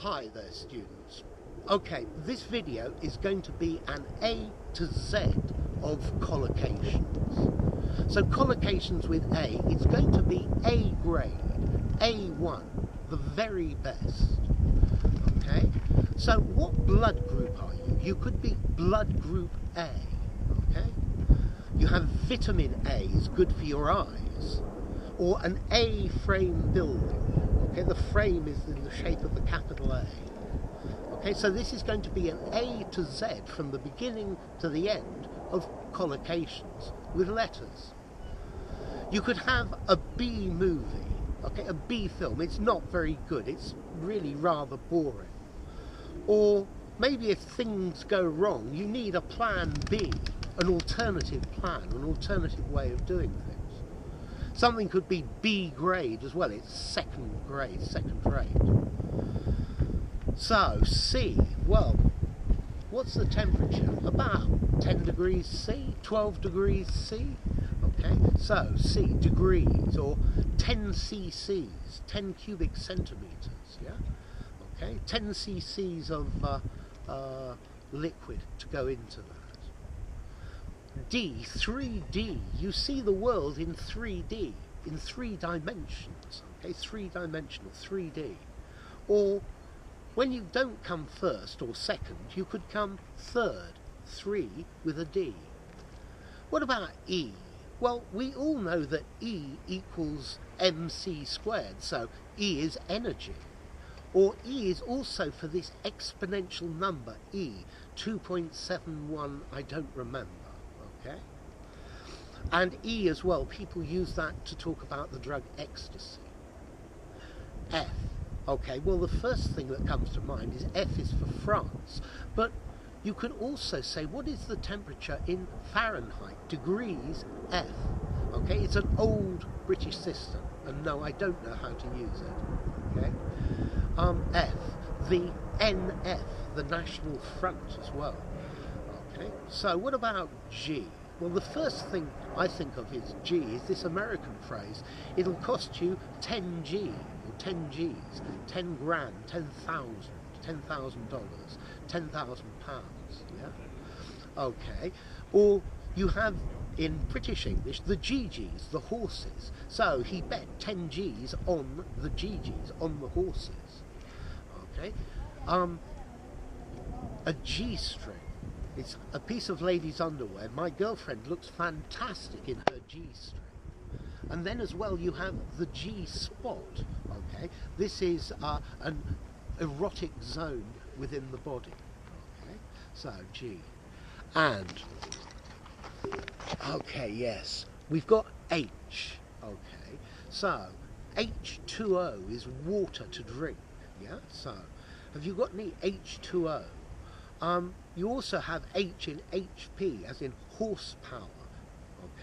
Hi there students. Okay, this video is going to be an A to Z of collocations. So collocations with A, it's going to be A grade, A1, the very best. Okay, so what blood group are you? You could be blood group A, okay? You have vitamin A, is good for your eyes, or an A frame building. Okay, the frame is in the shape of the capital A. Okay, so this is going to be an A to Z from the beginning to the end of collocations with letters. You could have a B movie, okay, a B film. It's not very good. It's really rather boring. Or maybe if things go wrong, you need a plan B, an alternative plan, an alternative way of doing things. Something could be B grade as well. It's second grade, second rate. So, C, well, what's the temperature? About 10 degrees C, 12 degrees C. Okay, so C, degrees, or 10 cc's, 10 cubic centimetres, yeah? Okay, 10 cc's of liquid to go into that. D, 3D, you see the world in 3D, in 3 dimensions, okay, 3-dimensional, 3D. Or when you don't come first or second, you could come third, 3 with a D. What about E? Well, we all know that E equals mc², so E is energy. Or E is also for this exponential number, E, 2.71, I don't remember. Okay? And E as well, people use that to talk about the drug ecstasy. F, okay, well the first thing that comes to mind is F is for France, but you could also say what is the temperature in Fahrenheit, degrees F. Okay, it's an old British system, and no, I don't know how to use it. Okay, F, the NF, the National Front as well. Okay, so what about G? Well, the first thing I think of is G, is this American phrase, it'll cost you 10 G, or 10 Gs, 10 grand, 10,000, $10,000, 10,000 pounds, yeah? Okay, or you have in British English the GGs, the horses, so he bet 10 Gs on the GGs, on the horses, okay? A G-string. It's a piece of ladies' underwear. My girlfriend looks fantastic in her G-string. And then as well you have the G-spot, okay? This is an erotic zone within the body, okay? So, G. And, okay, yes, we've got H, okay? So, H2O is water to drink, yeah? So, have you got any H2O? You also have H in HP, as in horsepower,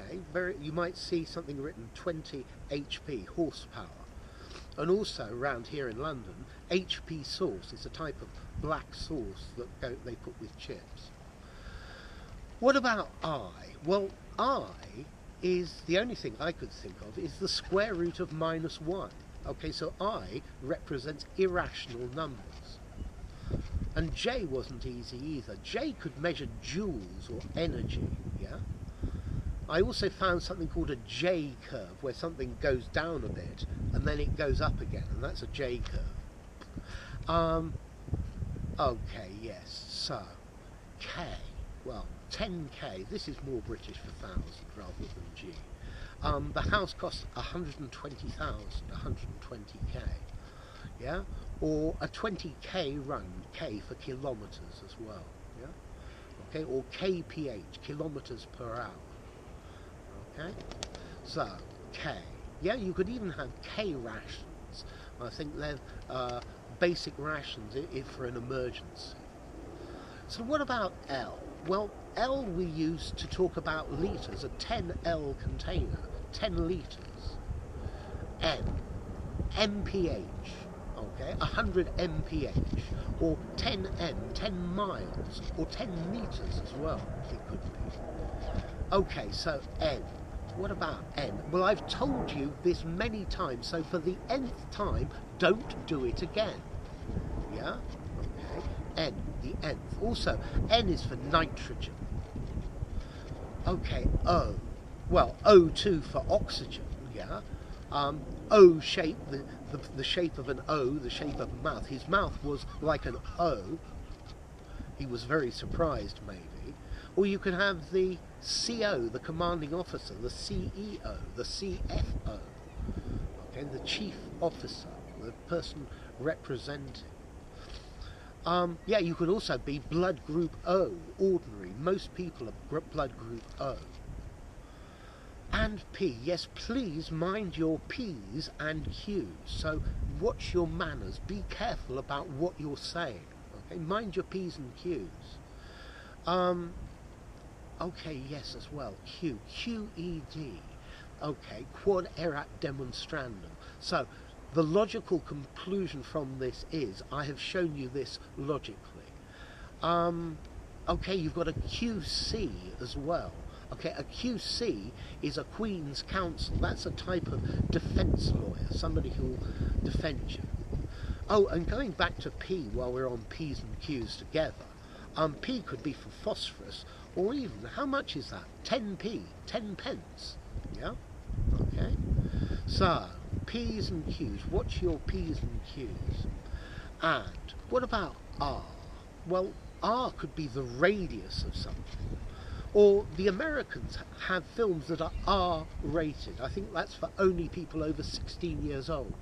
okay? You might see something written 20 HP, horsepower. And also, around here in London, HP sauce is a type of black sauce that they put with chips. What about I? Well, I is, the only thing I could think of, is the square root of -1. Okay, so I represents irrational numbers. And J wasn't easy either. J could measure joules or energy, yeah? I also found something called a J curve, where something goes down a bit and then it goes up again, and that's a J curve. Okay, yes, so, K, well, 10K, this is more British for 1,000 rather than G. The house costs 120,000, 120K, yeah? Or a 20K run, K for kilometres as well, yeah? Okay, or kph, kilometres per hour, okay? So, K, yeah, you could even have K rations. I think they're basic rations if for an emergency. So what about L? Well, L we use to talk about litres, a 10L container, 10 litres. N, mph. Okay, 100 mph, or 10 m, 10 miles, or 10 metres as well, it could be. Okay, so N. What about N? Well, I've told you this many times, so for the nth time, don't do it again. yeah? Okay, N, the nth. Also, N is for nitrogen. Okay, O. Well, O2 for oxygen, yeah? O shape, the shape of an O, the shape of a mouth. His mouth was like an O. He was very surprised, maybe. Or you could have the CO, the commanding officer, the CEO, the CFO, okay, the chief officer, the person representing. Yeah, you could also be blood group O, ordinary. Most people are blood group O. And P, yes, please mind your P's and Q's. So watch your manners, be careful about what you're saying. Okay, mind your P's and Q's. Okay, yes, as well, Q, QED. Okay, quod erat demonstrandum. So the logical conclusion from this is, I have shown you this logically. Okay, you've got a QC as well. Okay, a QC is a Queen's Counsel. That's a type of defence lawyer, somebody who will defend you. Oh, and going back to P while we're on P's and Q's together, P could be for phosphorus, or even, how much is that? 10p, 10 pence, yeah? Okay, so P's and Q's, what's your P's and Q's? And what about R? Well, R could be the radius of something. Or the Americans have films that are R-rated. I think that's for only people over 16 years old.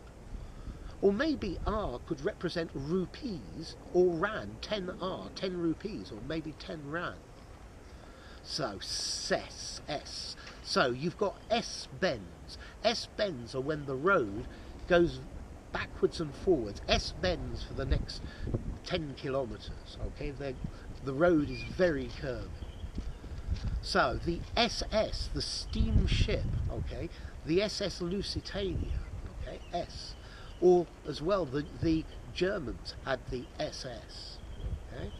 Or maybe R could represent rupees or rand, 10R, 10 rupees, or maybe 10 rand. So, SES, S. So, you've got S-bends. S-bends are when the road goes backwards and forwards. S-bends for the next 10 kilometres, okay? The road is very curvy. So, the SS, the steamship, okay? The SS Lusitania, okay? S. Or, as well, the Germans had the SS, okay?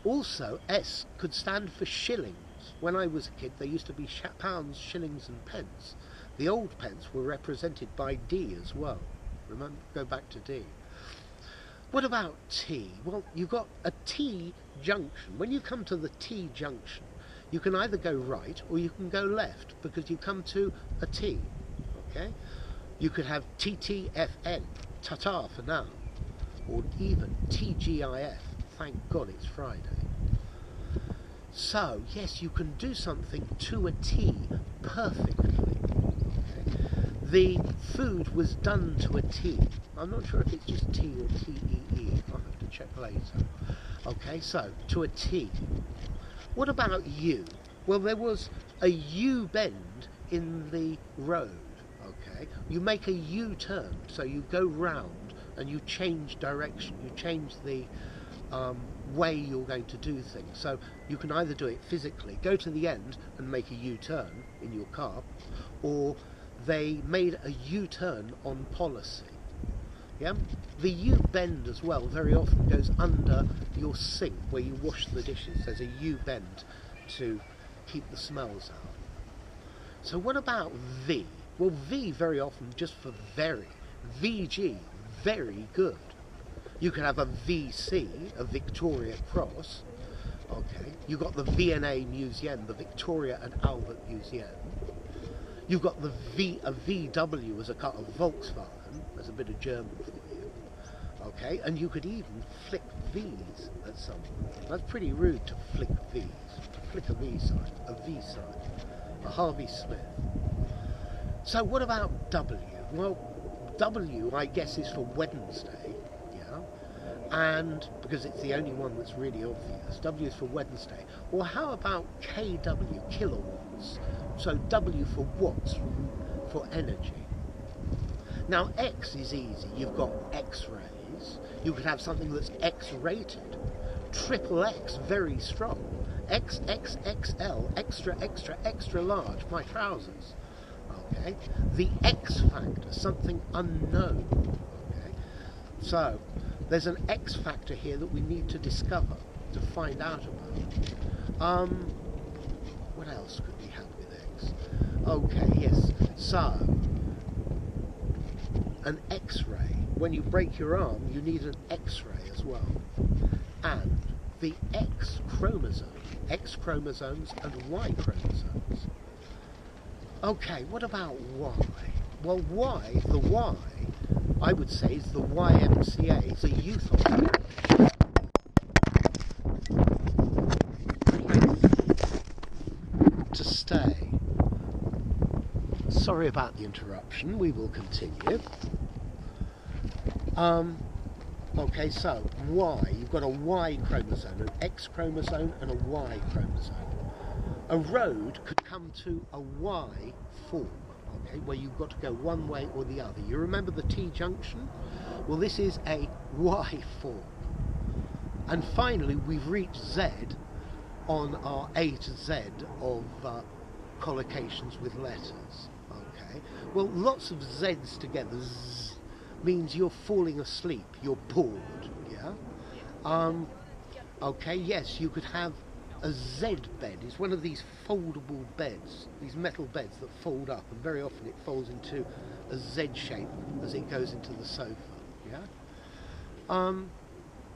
Also, S could stand for shillings. When I was a kid, there used to be pounds, shillings and pence. The old pence were represented by D as well. Remember, go back to D. What about T? Well, you've got a T junction. When you come to the T junction, you can either go right or you can go left, because you come to a T, okay? You could have TTFN, ta-ta for now, or even TGIF, thank God it's Friday. So, yes, you can do something to a T perfectly. Okay? The food was done to a T. I'm not sure if it's just T or T-E-E. I'll have to check later. Okay, so, to a T. What about U? Well, there was a U-bend in the road. Okay, you make a U-turn, so you go round and you change direction. You change the way you're going to do things. So you can either do it physically, go to the end and make a U-turn in your car, or they made a U-turn on policy. Yeah, the U-bend as well very often goes under your sink where you wash the dishes. There's a U-bend to keep the smells out. So what about V? Well, V very often just for very. VG, very good. You can have a VC, a Victoria Cross. Okay, you've got the V&A Museum, the Victoria and Albert Museum. You've got the a VW as a kind of Volkswagen, as a bit of German for you. Okay, and you could even flick V's at some point. That's pretty rude to flick V's. To flick a V sign, a Harvey Smith. So what about W? Well, W, I guess, is for Wednesday, yeah? And, because it's the only one that's really obvious, W is for Wednesday. Or how about KW, kilowatts? So W for watts, for energy. Now X is easy. You've got X-rays. You could have something that's X-rated. Triple X, very strong. XXXL, extra, extra, extra large, my trousers. Okay, the X factor, something unknown. Okay, so there's an X factor here that we need to discover, to find out about. What else could we have with X? Okay, yes. So an X-ray. When you break your arm, you need an X-ray as well. 12, and the X chromosomes and Y chromosomes. Okay, what about Y? Well, the Y, I would say, is the YMCA, it's a youth organisation. To stay. Sorry about the interruption, we will continue. Okay, so Y, you've got a Y chromosome, an X chromosome and a Y chromosome. A road could come to a Y fork, okay, where you've got to go one way or the other. You remember the T junction? Well, this is a Y fork. And finally, we've reached Z on our A to Z of collocations with letters, okay? Well, lots of Z's together, Z, means you're falling asleep, you're bored, yeah? Okay, yes, you could have a Z bed. It's one of these foldable beds, these metal beds that fold up, and very often it folds into a Z shape as it goes into the sofa, yeah?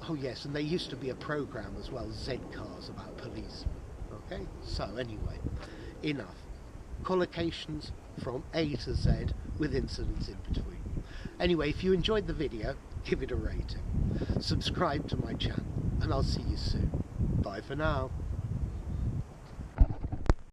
Oh yes, and there used to be a programme as well, Z Cars, about policemen, okay? So anyway, enough. Collocations from A to Z with incidents in between. Anyway, if you enjoyed the video, give it a rating. Subscribe to my channel, and I'll see you soon. Bye for now.